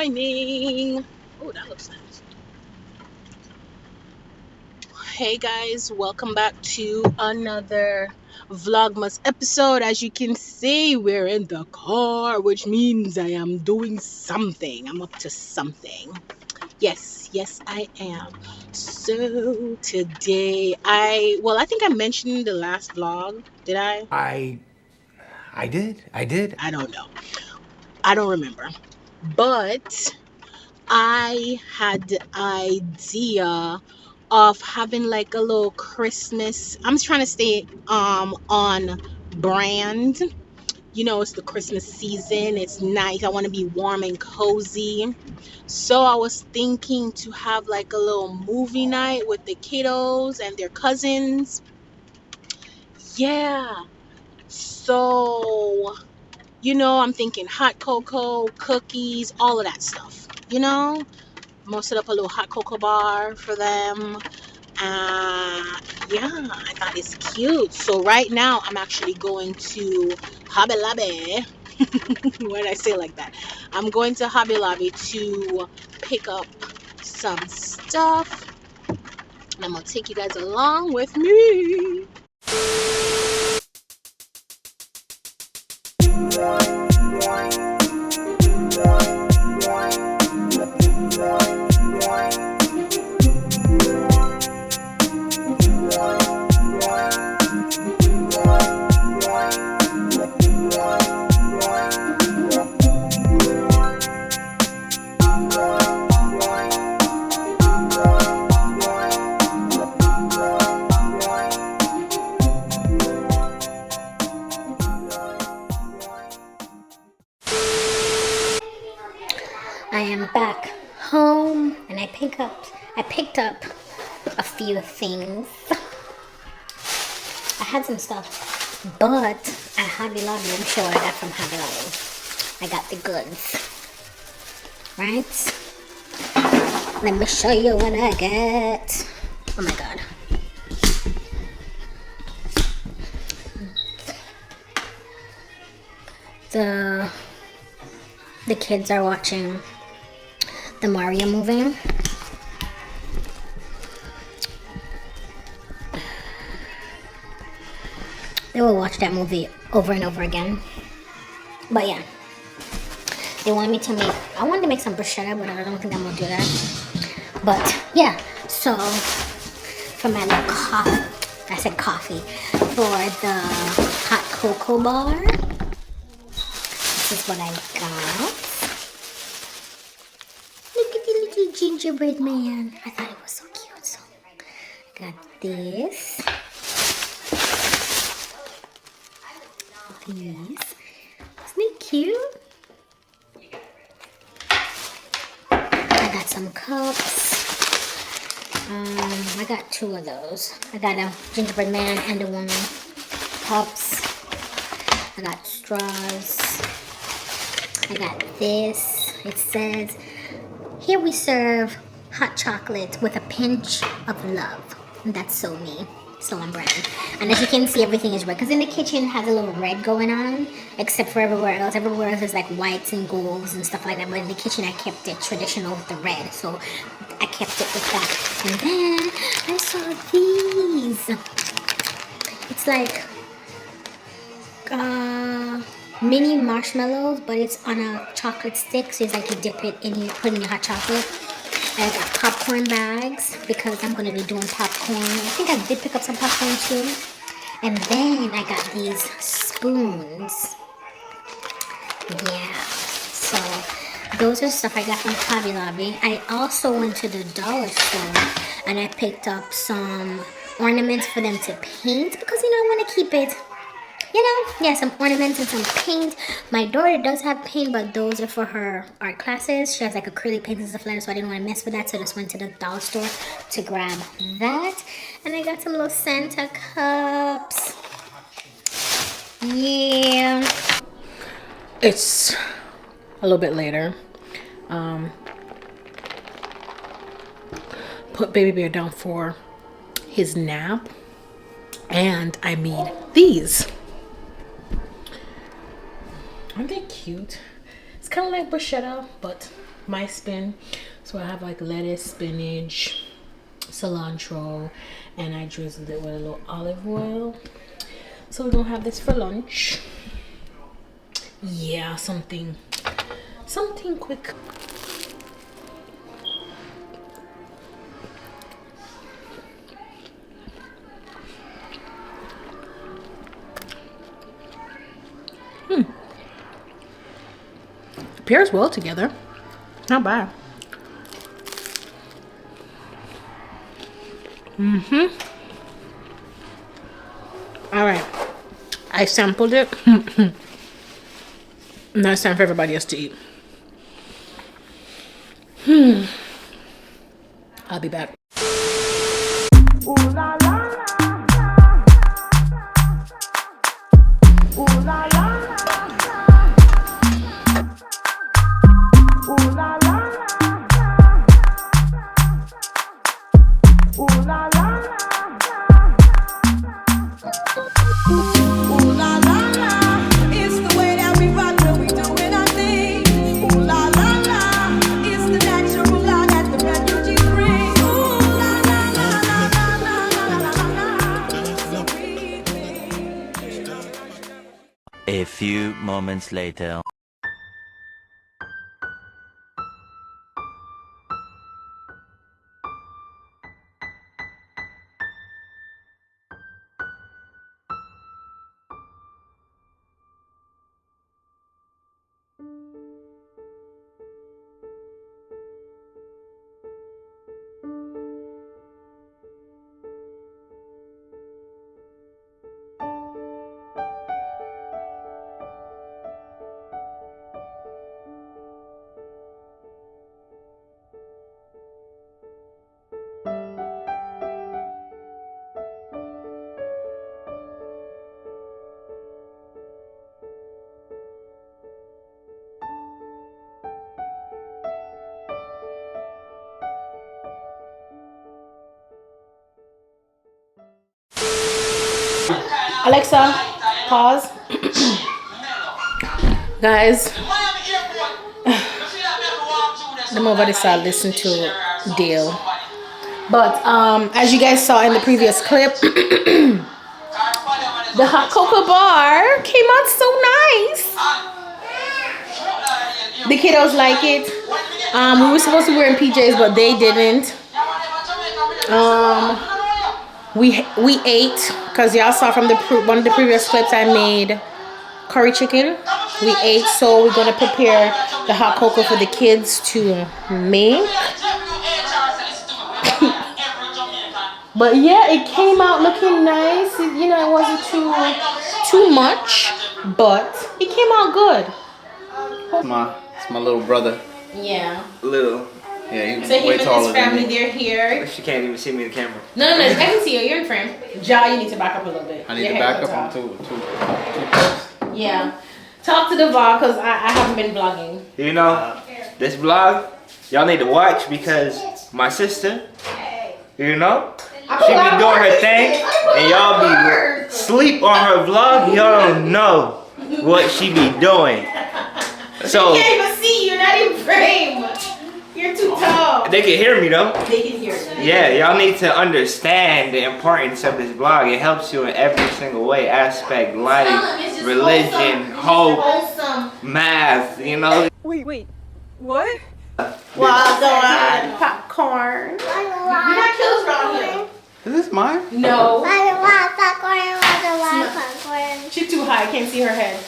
morning. Oh, that looks nice. Hey guys, welcome back to another vlogmas episode. As you can see, we're in the car, which means I am doing something. I'm up to something. Yes, I am. So today I think I mentioned in the last vlog. Did I? I did. I don't know. I don't remember. But I had the idea of having like a little Christmas. I'm trying to stay on brand. You know, it's the Christmas season. It's nice. I want to be warm and cozy. So I was thinking to have like a little movie night with the kiddos and their cousins. Yeah. So, I'm thinking hot cocoa, cookies, all of that stuff. I'm gonna set up a little hot cocoa bar for them. Yeah, I thought it's cute. So right now I'm actually going to Hobby Lobby. Why did I say it like that? I'm going to Hobby Lobby to pick up some stuff. And I'm gonna take you guys along with me. I am back home and I picked up a few things. I had some stuff, but at Hobby Lobby, I'm sure I got from Hobby Lobby. I got the goods, right? Let me show you what I got. Oh my god. The kids are watching the Mario movie. They will watch that movie over and over again. But yeah, they wanted me to I wanted to make some bruschetta, but I don't think I'm gonna do that. But yeah, so for my little coffee, for the hot cocoa bar, this is what I got. Look at the little gingerbread man. I thought it was so cute. So I got this. Isn't it cute? I got some cups. I got two of those. I got a gingerbread man and a woman cups. I got straws. I got this. It says, here we serve hot chocolate with a pinch of love. And that's so me. So on brand. And as you can see, everything is red. Because in the kitchen it has a little red going on. Except for everywhere else. Everywhere else is like whites and golds and stuff like that. But in the kitchen I kept it traditional with the red. So I kept it with that. And then I saw these. It's like mini marshmallows, but it's on a chocolate stick. So it's like you dip it in, you put in your hot chocolate. I got popcorn bags because I'm going to be doing popcorn. I think I did pick up some popcorn too. And then I got these spoons. Yeah. So those are stuff I got from Hobby Lobby. I also went to the dollar store and I picked up some ornaments for them to paint because, I want to keep it, some ornaments and some paint. My daughter does have paint, but those are for her art classes. She has like acrylic paints and stuff like that, so I didn't want to mess with that, so I just went to the dollar store to grab that. And I got some little Santa cups. Yeah. It's a little bit later. Put baby bear down for his nap. And I made these. Aren't they cute? It's kind of like bruschetta, but my spin. So I have like lettuce, spinach, cilantro, and I drizzled it with a little olive oil. So we're gonna have this for lunch. Yeah, something quick. Pairs well together. Not bad. All right. I sampled it. Now it's time for everybody else to eat. I'll be back. A few moments later. Alexa, pause. Guys, I'm over this side listen to Dale. But as you guys saw in the previous clip, the hot cocoa bar came out so nice. The kiddos like it. We were supposed to be wearing PJs, but they didn't. We ate, because y'all saw from one of the previous clips I made curry chicken. We ate, so we're gonna prepare the hot cocoa for the kids to make. But yeah, it came out looking nice. You know, it wasn't too much, but it came out good. It's my little brother. Yeah. Little. Yeah, he's so way him and taller his family, than me. they're here. She can't even see me in the camera. No, I can see you. You're in frame. Ja, you need to back up a little bit. I need to back up. I'm too close. Yeah. Talk to the vlog, because I haven't been vlogging. You know, this vlog, y'all need to watch, because my sister, you know, she be doing her thing, and y'all be sleep on her vlog. Y'all don't know what she be doing. So I can't even see you. You're not in frame. You're too tall. they can hear me though. They can hear you. Yeah, y'all need to understand the importance of this vlog. It helps you in every single way, aspect, life, religion, hope, math, you know. Wait, what? What's going on? Popcorn. You got kills around here. Is this mine? No. I want popcorn. She's too high. I can't see her head.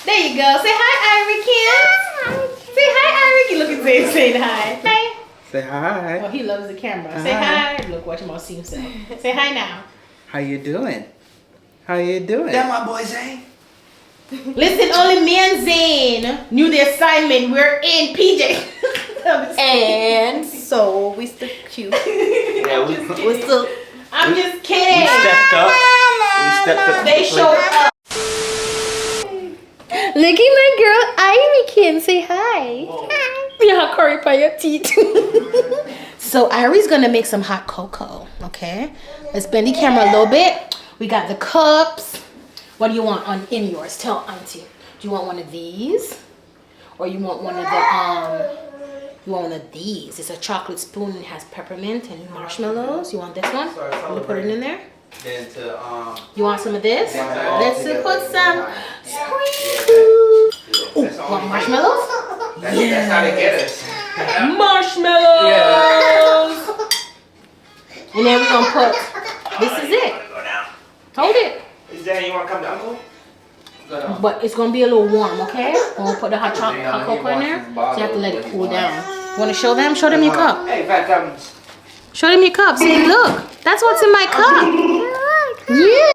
There you go. Say hi, Irie kids. Say hi, Irie. Look at Zay saying hi. Hi. Say hi. Oh, he loves the camera. Say hi. Look, watch him all see himself. Say hi now. How you doing? How you doing? That my boy Zane. Listen, only me and Zane knew the assignment. We're in PJ. And so we still cute. Yeah, we still. I'm just kidding. We stepped up. They showed up. Look at my girl Irie Kim. Say hi. Hi. You have curry by your teeth. So Irie's gonna make some hot cocoa. Okay. Let's bend the camera a little bit. We got the cups. What do you want in yours? Tell Auntie. Do you want one of these, or you want one of the You want one of these. It's a chocolate spoon and it has peppermint and marshmallows. You want this one? You put it in there? Then to You want some of this? Yeah. Let's put some sprinkles. Oh, want marshmallows? That's how they get us. Marshmallows! And then we're gonna put, this is it. Hold it. Is that you want to come to Uncle? But it's gonna be a little warm, okay? We'll put the hot cocoa in there. So you have to let it cool down. You wanna show them? Show them your cup. Hey, Fat Thumbs. Show them your cup. Say, look, that's what's in my cup. Yeah.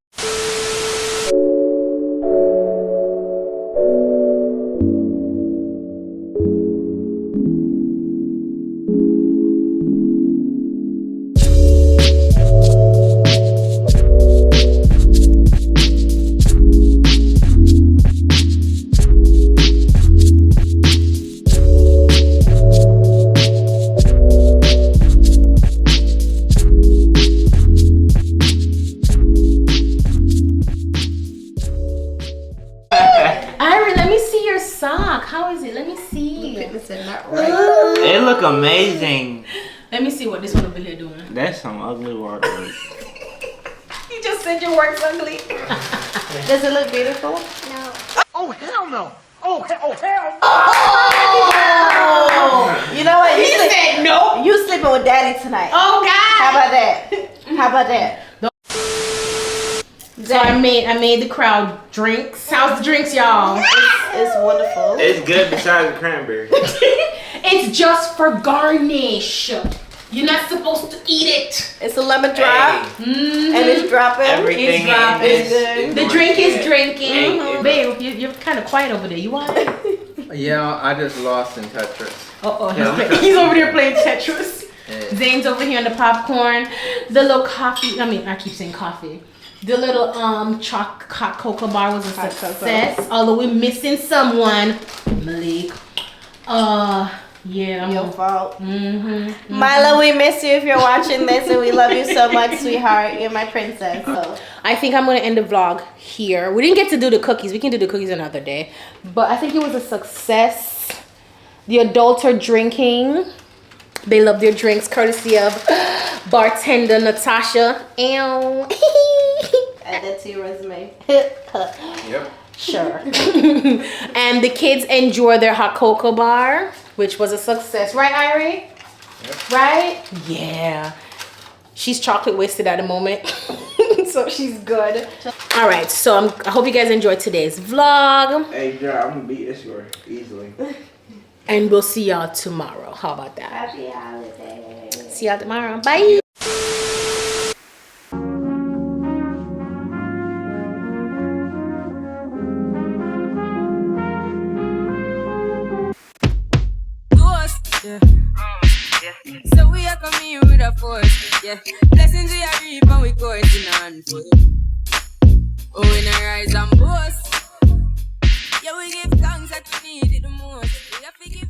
How is it? Let me see. It look amazing. Let me see what this one over here doing. That's some ugly work. You just said your work's ugly. Does it look beautiful? No. Oh, hell no. Oh, hell no. Oh! You know what? He said no. You sleeping with daddy tonight. Oh God. How about that? How about that? So I made the crowd drinks. How's the drinks, y'all? It's wonderful. It's good besides the cranberry. It's just for garnish. You're not supposed to eat it. It's a lemon drop. And it's dropping. Everything It's dropping. is The drink is drinking. Mhm. Babe, you're kind of quiet over there. You want it? Yeah, I just lost in Tetris. Uh-oh, he's over there playing Tetris. Yeah. Zane's over here on the popcorn. The little coffee, I keep saying coffee. The little hot cocoa bar was a success. Although we're missing someone. Malik. Yeah. Your fault. Milo, we miss you if you're watching this, and we love you so much, sweetheart. You're my princess. So. I think I'm gonna end the vlog here. We didn't get to do the cookies. We can do the cookies another day. But I think it was a success. The adults are drinking. They love their drinks, courtesy of bartender Natasha. Ew. Add that to your resume. Yep. Sure. And the kids enjoy their hot cocoa bar, which was a success. Right, Irie? Yep. Right? Yeah. She's chocolate wasted at the moment. So she's good. All right. So I hope you guys enjoyed today's vlog. Hey, Joe, I'm going to beat this score easily. And we'll see y'all tomorrow. How about that? Happy holidays. See y'all tomorrow. Bye. So we are coming with a force, yeah. Blessings we are reap and we coursing on foot. Oh, we not rise and boast. Yeah, we give thanks that we need it the most. We have to give